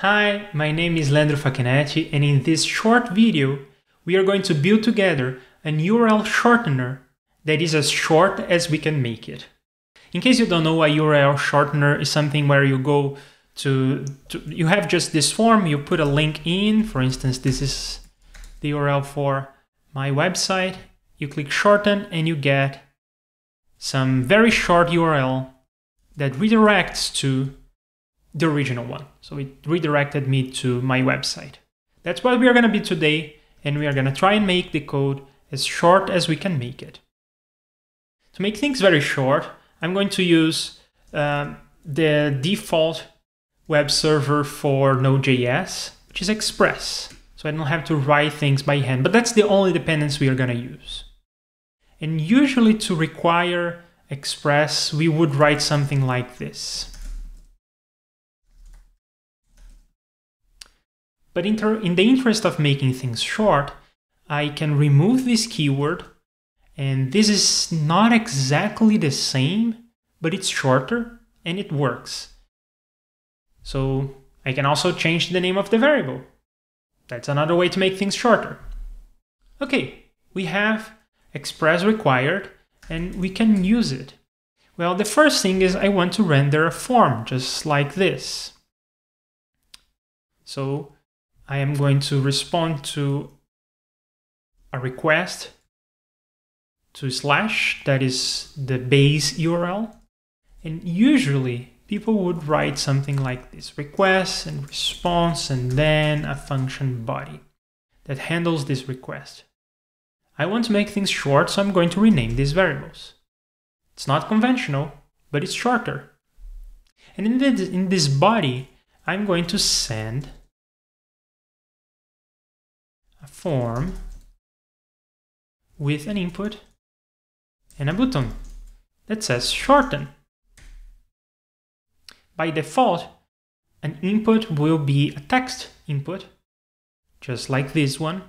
Hi, my name is Leandro Facchinetti, and in this short video, we are going to build together an URL shortener that is as short as we can make it. In case you don't know, a URL shortener is something where you go you have just this form, you put a link in, for instance, this is the URL for my website, you click shorten and you get some very short URL that redirects to the original one. So it redirected me to my website. That's what we are going to be today, and we are going to try and make the code as short as we can make it. To make things very short, I'm going to use the default web server for Node.js, which is Express. So I don't have to write things by hand, but that's the only dependency we are going to use. And usually to require Express, we would write something like this. But in the interest of making things short, I can remove this keyword, and this is not exactly the same, but it's shorter and it works. So I can also change the name of the variable. That's another way to make things shorter. Okay, we have Express required and we can use it. Well, the first thing is I want to render a form just like this. So I am going to respond to a request to / that is the base URL. And usually people would write something like this: request and response and then a function body that handles this request. I want to make things short, so I'm going to rename these variables. It's not conventional, but it's shorter. And in this body, I'm going to send a form with an input and a button that says shorten. By default, an input will be a text input, just like this one.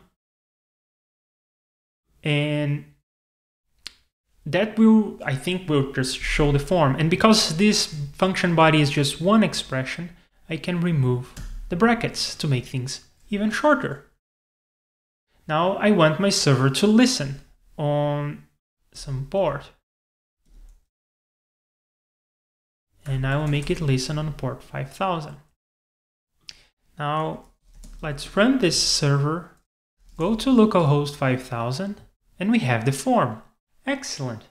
And that will, I think, will just show the form. And because this function body is just one expression, I can remove the brackets to make things even shorter. Now I want my server to listen on some port. And I will make it listen on port 5000. Now let's run this server, go to localhost 5000, and we have the form. Excellent.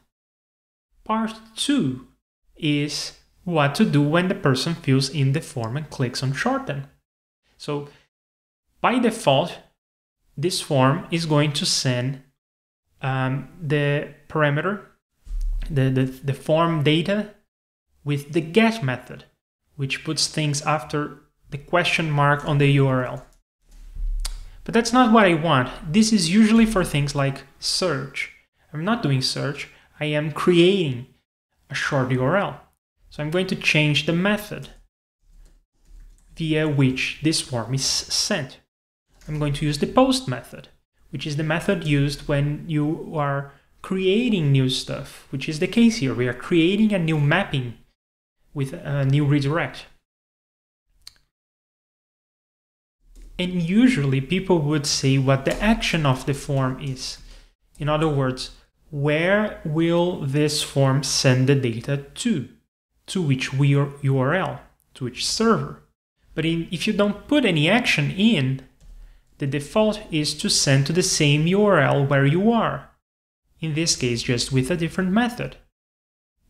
Part 2 is what to do when the person fills in the form and clicks on shorten. So by default, this form is going to send the parameter, the form data with the get method, which puts things after the question mark on the URL. But that's not what I want. This is usually for things like search. I'm not doing search, I am creating a short URL. So I'm going to change the method via which this form is sent. I'm going to use the post method, which is the method used when you are creating new stuff, which is the case here. We are creating a new mapping with a new redirect. And usually people would say what the action of the form is. In other words, where will this form send the data to which URL, to which server. But if you don't put any action in, the default is to send to the same URL where you are. In this case, just with a different method.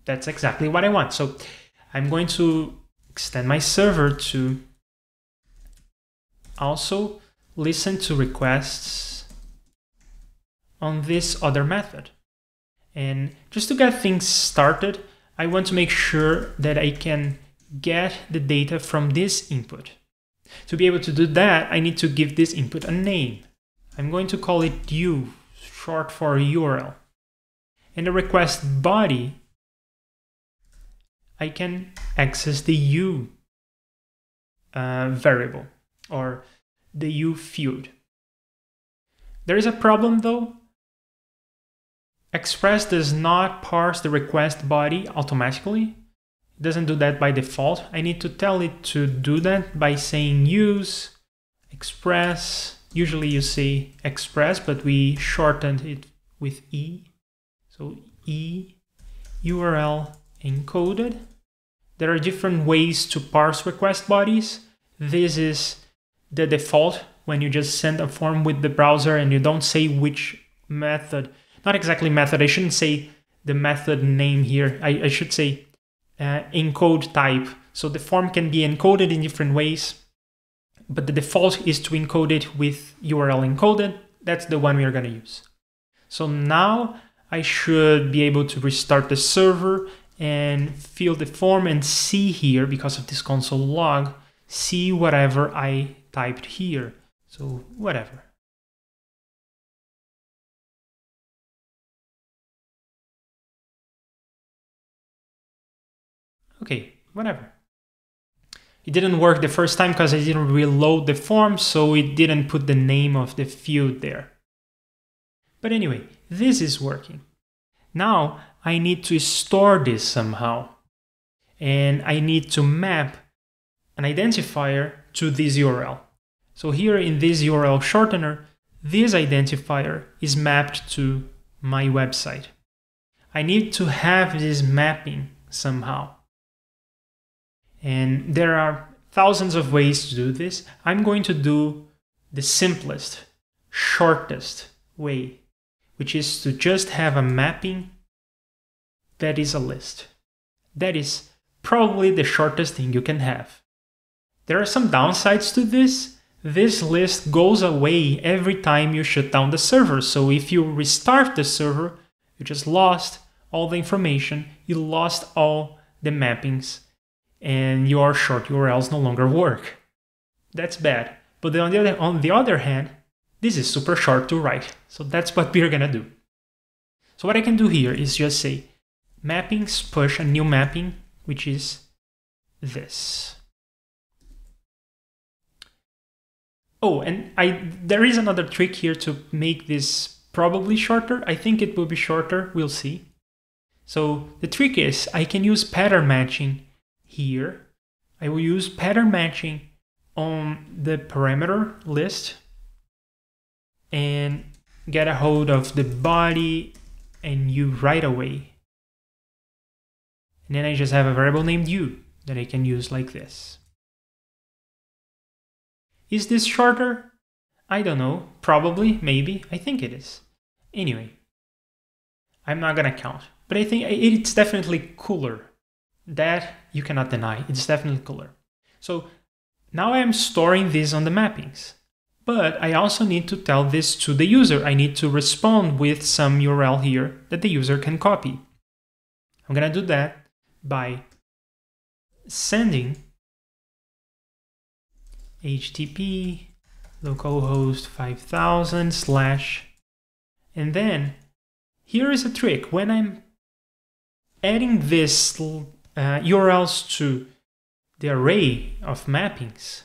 That's exactly what I want. So I'm going to extend my server to also listen to requests on this other method. And just to get things started, I want to make sure that I can get the data from this input. To be able to do that, I need to give this input a name. I'm going to call it U, short for URL. And the request body, I can access the U variable or the U field. There is a problem though. Express does not parse the request body automatically. It doesn't do that by default. I need to tell it to do that by saying use express. Usually you say express, but we shortened it with E. So E URL encoded. There are different ways to parse request bodies. This is the default when you just send a form with the browser and you don't say which method, not exactly method, I shouldn't say the method name here, I should say encode type. So the form can be encoded in different ways, but the default is to encode it with URL encoded. That's the one we are going to use. So now I should be able to restart the server and fill the form and see here, because of this console log, see whatever I typed here. So whatever. Okay, whatever. It didn't work the first time because I didn't reload the form, so it didn't put the name of the field there. But anyway, this is working. Now I need to store this somehow. And I need to map an identifier to this URL. So here in this URL shortener, this identifier is mapped to my website. I need to have this mapping somehow. And there are thousands of ways to do this. I'm going to do the simplest, shortest way, which is to just have a mapping that is a list. That is probably the shortest thing you can have. There are some downsides to this. This list goes away every time you shut down the server. So if you restart the server, you just lost all the information, you lost all the mappings, and your short URLs no longer work. That's bad. But on the other hand, this is super short to write. So that's what we're gonna do. So what I can do here is just say mappings push a new mapping, which is this. Oh, and there is another trick here to make this probably shorter. I think it will be shorter, we'll see. So the trick is I can use pattern matching here. I will use pattern matching on the parameter list and get a hold of the body and u right away. And then I just have a variable named u that I can use like this. Is this shorter? I don't know. Probably, maybe. I think it is. Anyway, I'm not gonna count. But I think it's definitely cooler. That you cannot deny. It's definitely cooler. So now I am storing this on the mappings. But I also need to tell this to the user. I need to respond with some URL here that the user can copy. I'm gonna do that by sending http localhost 5000 / and then here is a trick. When I'm adding this URLs to the array of mappings,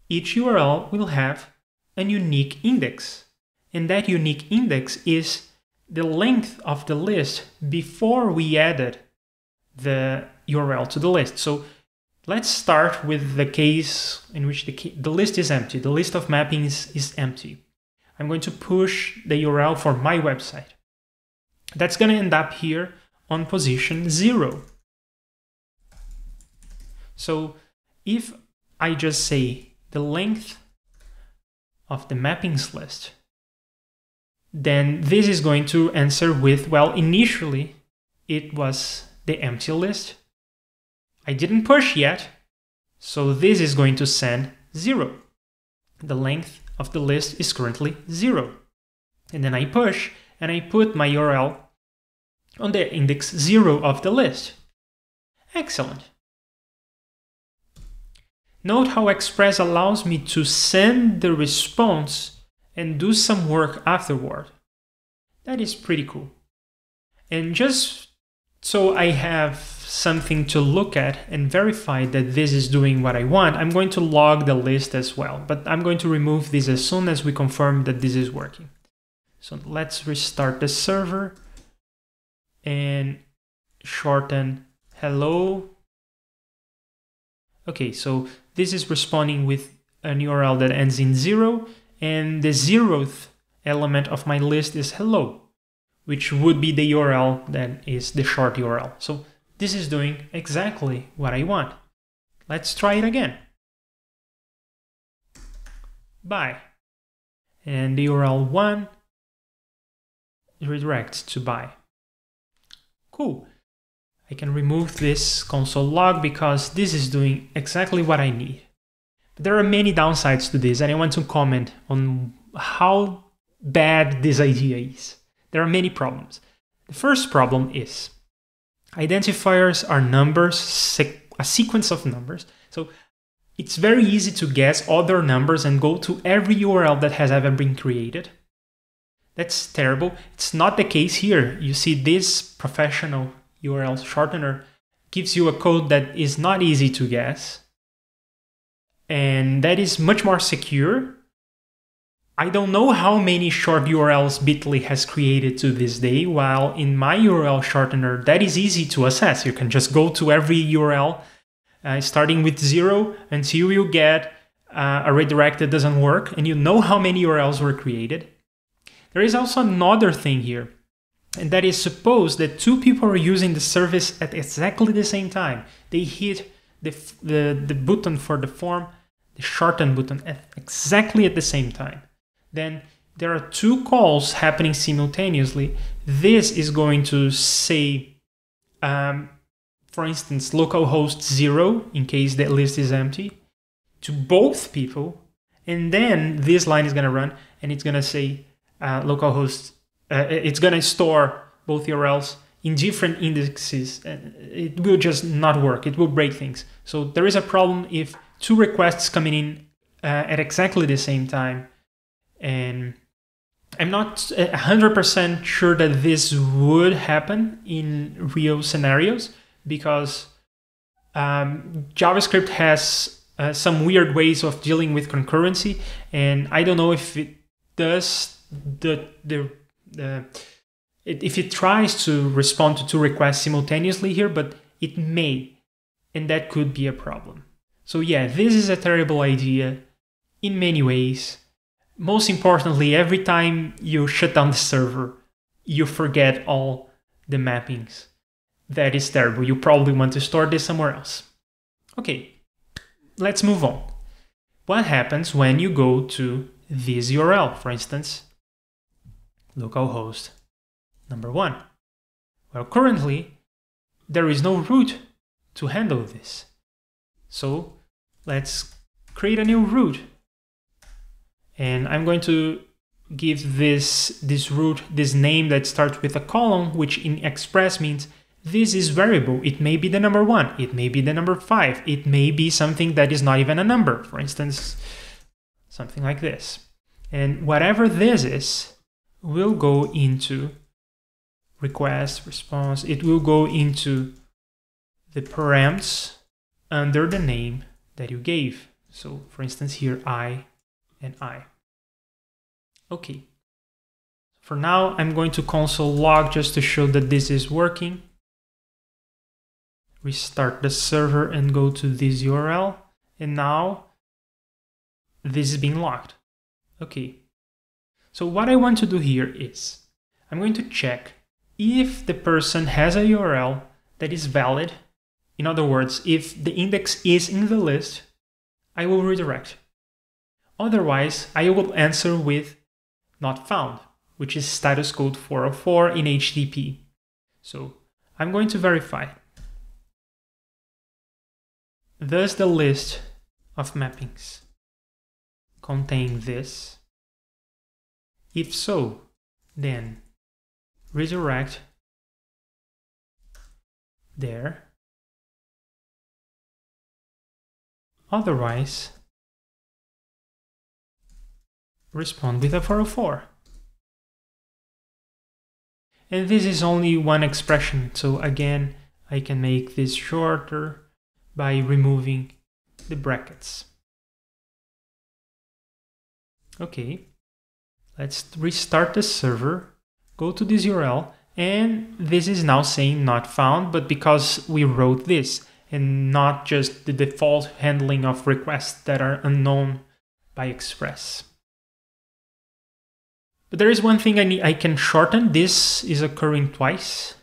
each URL will have a unique index, and that unique index is the length of the list before we added the URL to the list. So let's start with the case in which the list is empty. The list of mappings is empty. I'm going to push the URL for my website. That's going to end up here on position 0. So if I just say the length of the mappings list, then this is going to answer with, well, initially it was the empty list. I didn't push yet, so this is going to send 0. The length of the list is currently 0. And then I push and I put my URL on the index 0 of the list. Excellent. Note how Express allows me to send the response and do some work afterward. That is pretty cool. And just so I have something to look at and verify that this is doing what I want, I'm going to log the list as well. But I'm going to remove this as soon as we confirm that this is working. So let's restart the server and shorten hello Okay, so this is responding with an URL that ends in 0, and the 0th element of my list is hello, which would be the URL that is the short URL. So this is doing exactly what I want. Let's try it again. Bye. And the URL 1 redirects to bye. Cool. I can remove this console log because this is doing exactly what I need. But there are many downsides to this, and I want to comment on how bad this idea is. There are many problems. The first problem is identifiers are numbers, a sequence of numbers. So it's very easy to guess other numbers and go to every URL that has ever been created. That's terrible. It's not the case here. You see, this professional URL shortener gives you a code that is not easy to guess, and that is much more secure. I don't know how many short URLs Bitly has created to this day, while in my URL shortener, that is easy to assess. You can just go to every URL, starting with 0 until you get a redirect that doesn't work, and you know how many URLs were created. There is also another thing here, and that is, suppose that two people are using the service at exactly the same time. They hit the button for the form, the shorten button, exactly at the same time. Then there are two calls happening simultaneously. This is going to say, for instance, localhost 0 in case that list is empty to both people. And then this line is going to run and it's going to say localhost. It's going to store both URLs in different indexes. It will just not work. It will break things. So there is a problem if two requests coming in at exactly the same time. And I'm not 100% sure that this would happen in real scenarios because JavaScript has some weird ways of dealing with concurrency, and I don't know if it does if it tries to respond to two requests simultaneously here, but it may, and that could be a problem. So yeah, this is a terrible idea in many ways. Most importantly, every time you shut down the server, you forget all the mappings. That is terrible. You probably want to store this somewhere else. Okay, let's move on. What happens when you go to this URL, for instance, localhost number 1? Well, currently, there is no root to handle this. So let's create a new root. And I'm going to give this root this name that starts with a colon, which in Express means this is variable. It may be the number 1, it may be the number 5, it may be something that is not even a number, for instance, something like this. And whatever this is will go into request, response, it will go into the params under the name that you gave. So for instance here, I and I. Okay. For now, I'm going to console log just to show that this is working. Restart the server and go to this URL. And now this is being logged. Okay. So what I want to do here is I'm going to check if the person has a URL that is valid. In other words, if the index is in the list, I will redirect. Otherwise, I will answer with not found, which is status code 404 in HTTP. So I'm going to verify. Does the list of mappings contain this? If so, then redirect there. Otherwise, respond with a 404. And this is only one expression, so again, I can make this shorter by removing the brackets. Okay, let's restart the server, go to this URL, and this is now saying not found, but because we wrote this, and not just the default handling of requests that are unknown by Express. But there is one thing I can shorten. This is occurring twice.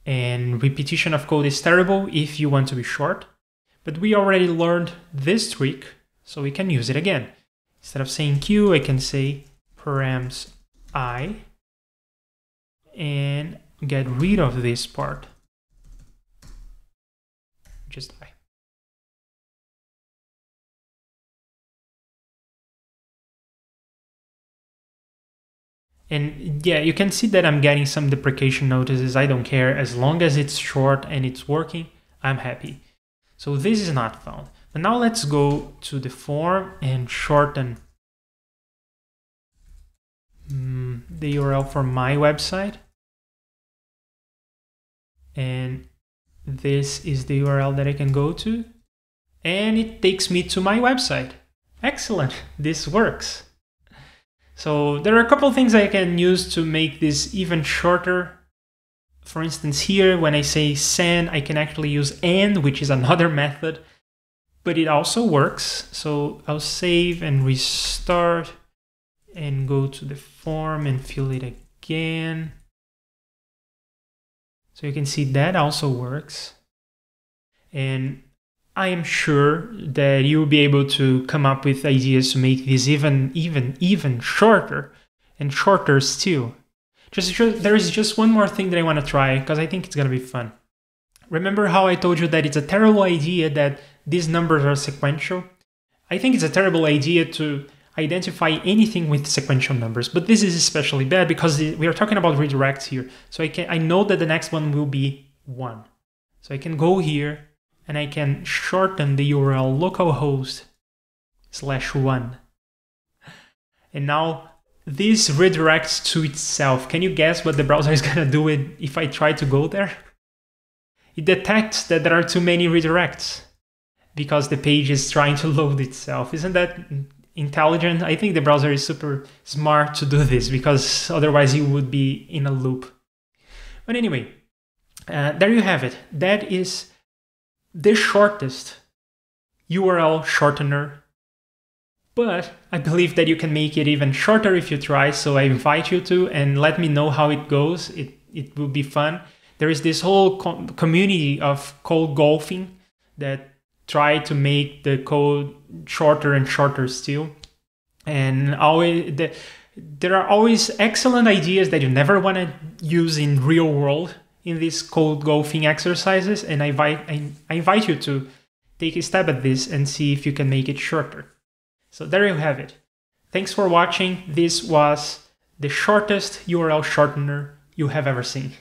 And repetition of code is terrible if you want to be short. But we already learned this trick, so we can use it again. Instead of saying q, I can say params I and get rid of this part. Just I. And yeah, you can see that I'm getting some deprecation notices. I don't care. As long as it's short and it's working, I'm happy. So this is not found. But now let's go to the form and shorten the URL for my website. And this is the URL that I can go to. And it takes me to my website. Excellent. This works. So there are a couple of things I can use to make this even shorter. For instance, here when I say send, I can actually use and, which is another method, but it also works. So I'll save and restart and go to the form and fill it again. So you can see that also works. And I am sure that you'll be able to come up with ideas to make this even shorter and shorter still. There is just one more thing that I want to try because I think it's going to be fun. Remember how I told you that it's a terrible idea that these numbers are sequential? I think it's a terrible idea to identify anything with sequential numbers, but this is especially bad because we are talking about redirects here. So I know that the next one will be 1. So I can go here and I can shorten the URL localhost /1. And now this redirects to itself. Can you guess what the browser is going to do if I try to go there? It detects that there are too many redirects because the page is trying to load itself. Isn't that intelligent? I think the browser is super smart to do this because otherwise you would be in a loop. But anyway, there you have it. That is the shortest URL shortener, but I believe that you can make it even shorter if you try, so I invite you to and let me know how it goes. It will be fun. There is this whole community of code golfing that try to make the code shorter and shorter still, and there are always excellent ideas that you never want to use in real world in these code golfing exercises, and I invite you to take a stab at this and see if you can make it shorter. So there you have it. Thanks for watching. This was the shortest URL shortener you have ever seen.